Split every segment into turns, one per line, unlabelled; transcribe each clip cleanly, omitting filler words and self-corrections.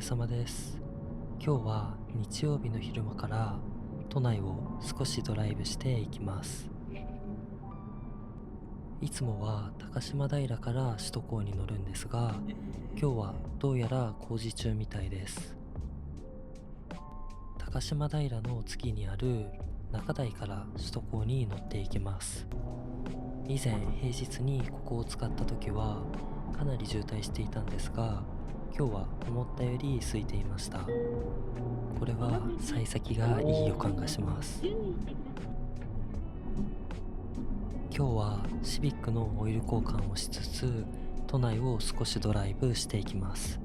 様です。今日は日曜日の昼間から都内を少しドライブしていきます。いつもは高島平から首都高に乗るんですが、今日はどうやら工事中みたいです。高島平の次にある中台から首都高に乗っていきます。以前平日にここを使った時はかなり渋滞していたんですが、今日は思ったより空いていました。これは幸先がいい予感がします。今日はシビックのオイル交換をしつつ都内を少しドライブしていきます。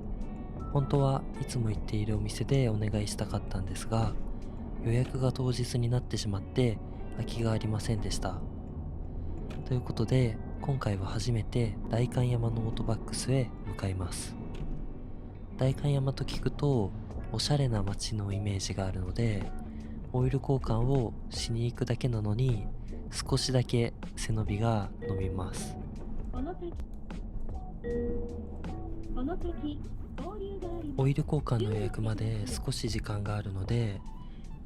本当はいつも行っているお店でお願いしたかったんですが、予約が当日になってしまって空きがありませんでした。ということで今回は初めて代官山のオートバックスへ向かいます。代官山と聞くとおしゃれな街のイメージがあるので、オイル交換をしに行くだけなのに少しだけ背伸びが伸びます。オイル交換の予約まで少し時間があるので、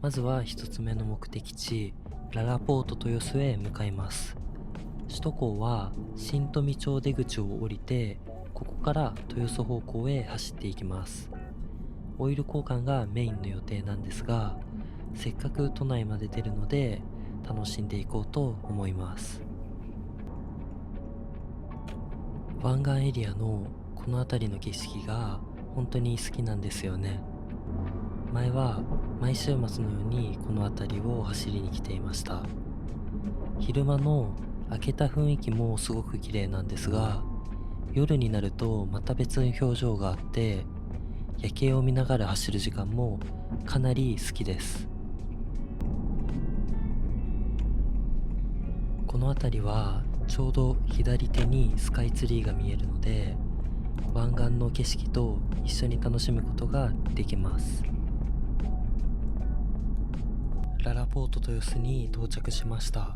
まずは一つ目の目的地ララポート豊洲へ向かいます。首都高は新富町出口を降りて、ここから豊洲方向へ走っていきます。オイル交換がメインの予定なんですが、せっかく都内まで出るので楽しんでいこうと思います。湾岸エリアのこの辺りの景色が本当に好きなんですよね。前は毎週末のようにこの辺りを走りに来ていました。昼間の明けた雰囲気もすごく綺麗なんですが、夜になるとまた別の表情があって、夜景を見ながら走る時間もかなり好きです。この辺りはちょうど左手にスカイツリーが見えるので、湾岸の景色と一緒に楽しむことができます。ララポート豊洲に到着しました。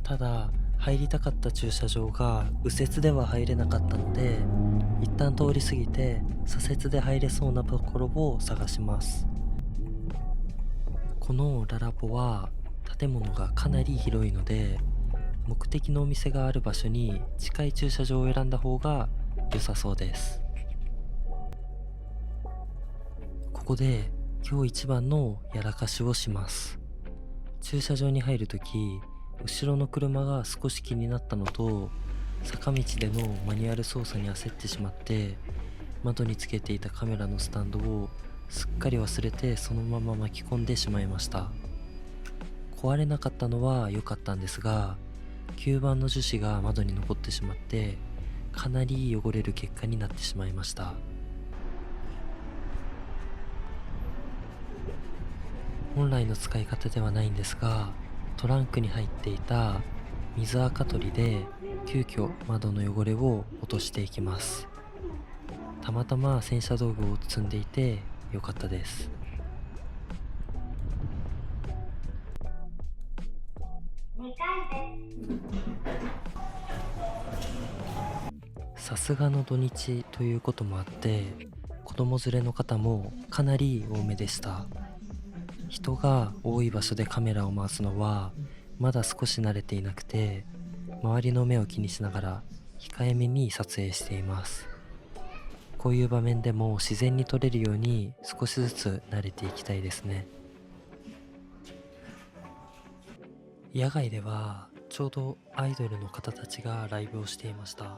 ただ入りたかった駐車場が右折では入れなかったので、一旦通り過ぎて左折で入れそうなところを探します。このララポは建物がかなり広いので、目的のお店がある場所に近い駐車場を選んだ方が良さそうです。ここで今日一番のやらかしをします。駐車場に入るとき、後ろの車が少し気になったのと、坂道でのマニュアル操作に焦ってしまって、窓につけていたカメラのスタンドをすっかり忘れてそのまま巻き込んでしまいました。壊れなかったのは良かったんですが、吸盤の樹脂が窓に残ってしまってかなり汚れる結果になってしまいました。本来の使い方ではないんですが、トランクに入っていた水垢取りで急遽窓の汚れを落としていきます。たまたま洗車道具を積んでいて良かったです。さすがの土日ということもあって、子供連れの方もかなり多めでした。人が多い場所でカメラを回すのはまだ少し慣れていなくて、周りの目を気にしながら控えめに撮影しています。こういう場面でも自然に撮れるように少しずつ慣れていきたいですね。野外ではちょうどアイドルの方たちがライブをしていました。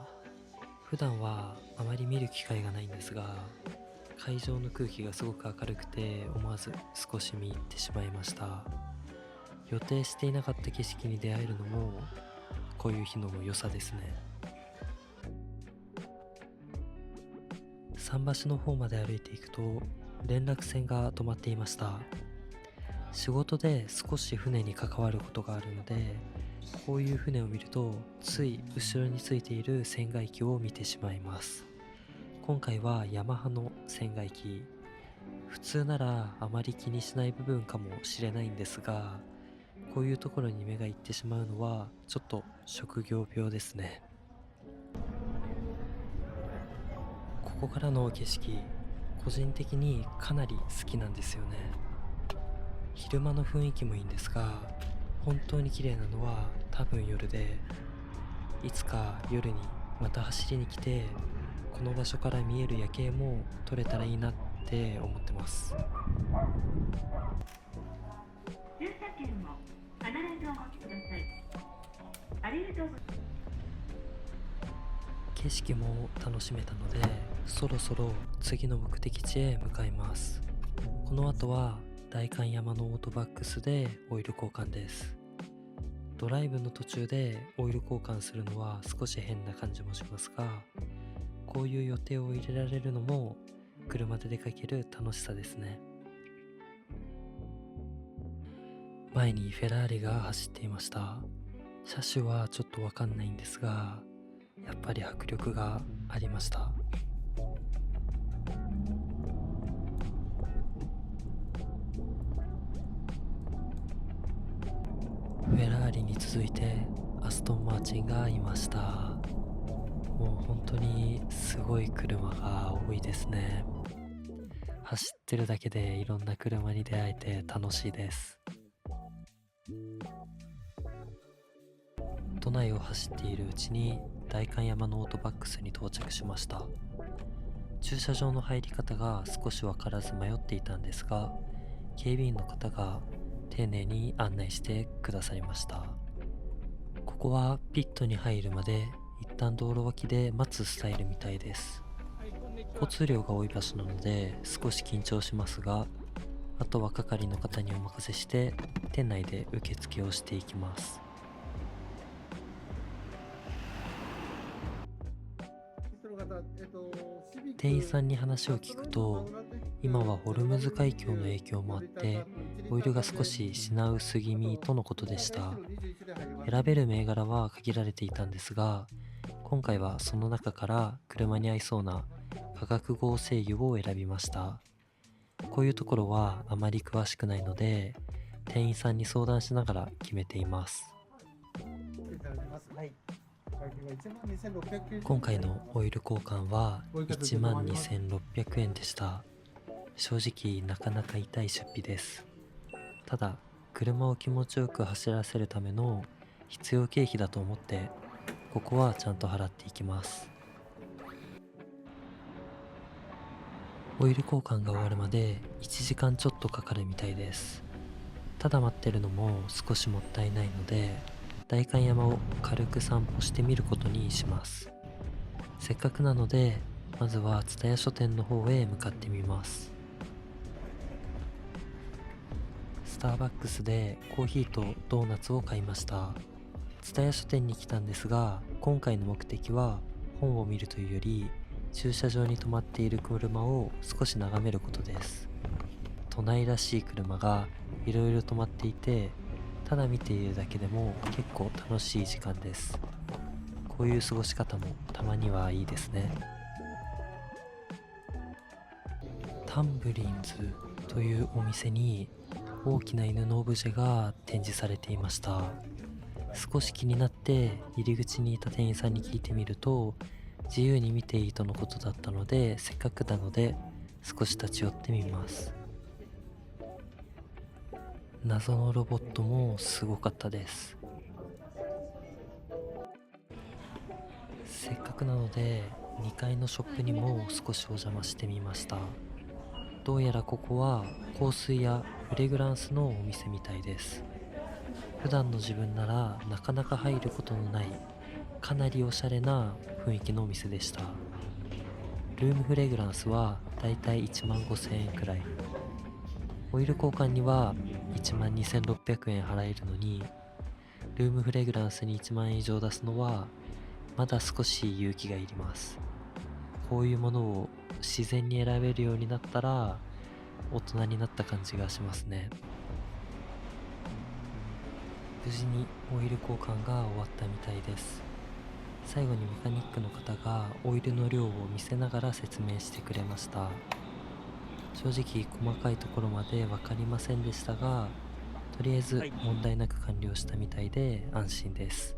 普段はあまり見る機会がないんですが、会場の空気がすごく明るくて思わず少し見入ってしまいました。予定していなかった景色に出会えるのもこういう日の良さですね。桟橋の方まで歩いていくと連絡船が止まっていました。仕事で少し船に関わることがあるので、こういう船を見るとつい後ろについている船外機を見てしまいます。今回はヤマハの船外機。普通ならあまり気にしない部分かもしれないんですが、こういうところに目がいってしまうのはちょっと職業病ですね。ここからの景色、個人的にかなり好きなんですよね。昼間の雰囲気もいいんですが、本当に綺麗なのは多分夜で、いつか夜にまた走りに来て、この場所から見える夜景も撮れたらいいなって思ってます。
駐車券を必ずお持ちください。ありがとうございます。
景色も楽しめたので、そろそろ次の目的地へ向かいます。この後は代官山のオートバックスでオイル交換です。ドライブの途中でオイル交換するのは少し変な感じもしますが、こういう予定を入れられるのも車で出かける楽しさですね。前にフェラーリが走っていました。車種はちょっとわかんないんですが、やっぱり迫力がありました。フェラーリに続いてアストンマーチンがいました。もう本当にすごい車が多いですね。走ってるだけでいろんな車に出会えて楽しいです。都内を走っているうちに代官山のオートバックスに到着しました。駐車場の入り方が少し分からず迷っていたんですが、警備員の方が丁寧に案内してくださいました。ここはピットに入るまで一旦道路脇で待つスタイルみたいです。交通量が多い場所なので少し緊張しますが、あとは係の方にお任せして店内で受付をしていきます。店員さんに話を聞くと、今はホルムズ海峡の影響もあってオイルが少し品薄気味とのことでした。選べる銘柄は限られていたんですが、今回はその中から車に合いそうな化学合成油を選びました。こういうところはあまり詳しくないので、店員さんに相談しながら決めています。今回のオイル交換は12,600円でした。正直なかなか痛い出費です。ただ、車を気持ちよく走らせるための必要経費だと思って、ここはちゃんと払っていきます。オイル交換が終わるまで1時間ちょっとかかるみたいです。ただ待ってるのも少しもったいないので、代官山を軽く散歩してみることにします。せっかくなので、まずは蔦屋書店の方へ向かってみます。スターバックスでコーヒーとドーナツを買いました。蔦屋書店に来たんですが、今回の目的は本を見るというより、駐車場に止まっている車を少し眺めることです。都内らしい車がいろいろ止まっていて、ただ見ているだけでも結構楽しい時間です。こういう過ごし方もたまにはいいですね。タンブリンズというお店に大きな犬のオブジェが展示されていました。少し気になって入り口にいた店員さんに聞いてみると、自由に見ていいとのことだったので、せっかくなので少し立ち寄ってみます。謎のロボットもすごかったです。せっかくなので2階のショップにも少しお邪魔してみました。どうやらここは香水やフレグランスのお店みたいです。普段の自分ならなかなか入ることのないかなりおしゃれな雰囲気のお店でした。ルームフレグランスはだいたい15,000円くらい、オイル交換には12,600円払えるのに、ルームフレグランスに1万円以上出すのはまだ少し勇気がいります。こういうものを自然に選べるようになったら大人になった感じがしますね。無事にオイル交換が終わったみたいです。最後にメカニックの方がオイルの量を見せながら説明してくれました。正直細かいところまで分かりませんでしたが、とりあえず問題なく完了したみたいで安心です。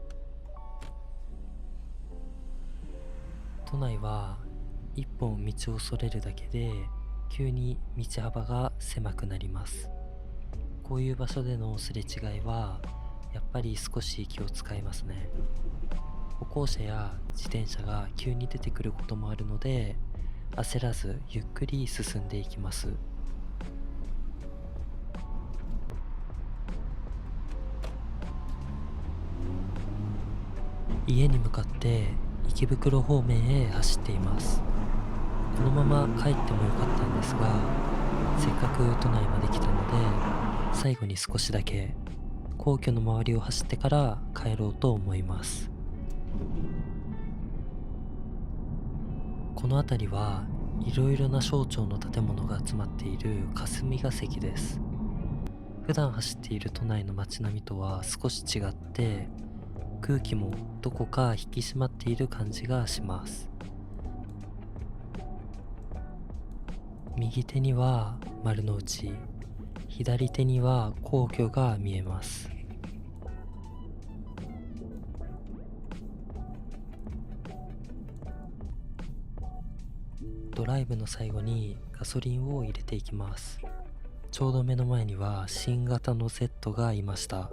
都内は一本道をそれるだけで急に道幅が狭くなります。こういう場所でのすれ違いはやっぱり少し気を使いますね。歩行者や自転車が急に出てくることもあるので、焦らずゆっくり進んでいきます。家に向かって池袋方面へ走っています。このまま帰ってもよかったんですが、せっかく都内まで来たので、最後に少しだけ皇居の周りを走ってから帰ろうと思います。この辺りはいろいろな省庁の建物が集まっている霞が関です。普段走っている都内の街並みとは少し違って、空気もどこか引き締まっている感じがします。右手には丸の内、左手には皇居が見えます。ドライブの最後にガソリンを入れていきます。ちょうど目の前には新型の Z がいました。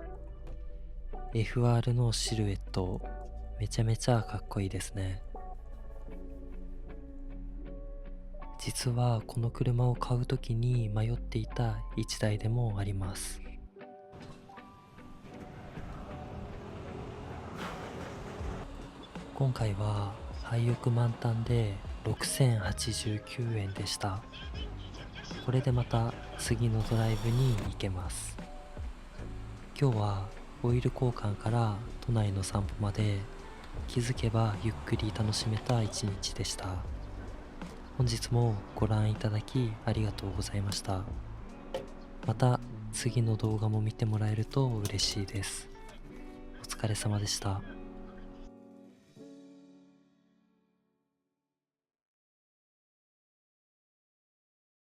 FR のシルエット、めちゃめちゃかっこいいですね。実はこの車を買うときに迷っていた一台でもあります。今回は廃屋満タンで6089円でした。これでまた次のドライブに行けます。今日はオイル交換から都内の散歩まで気づけばゆっくり楽しめた一日でした。本日もご覧いただきありがとうございました。また次の動画も見てもらえると嬉しいです。お疲れ様でした。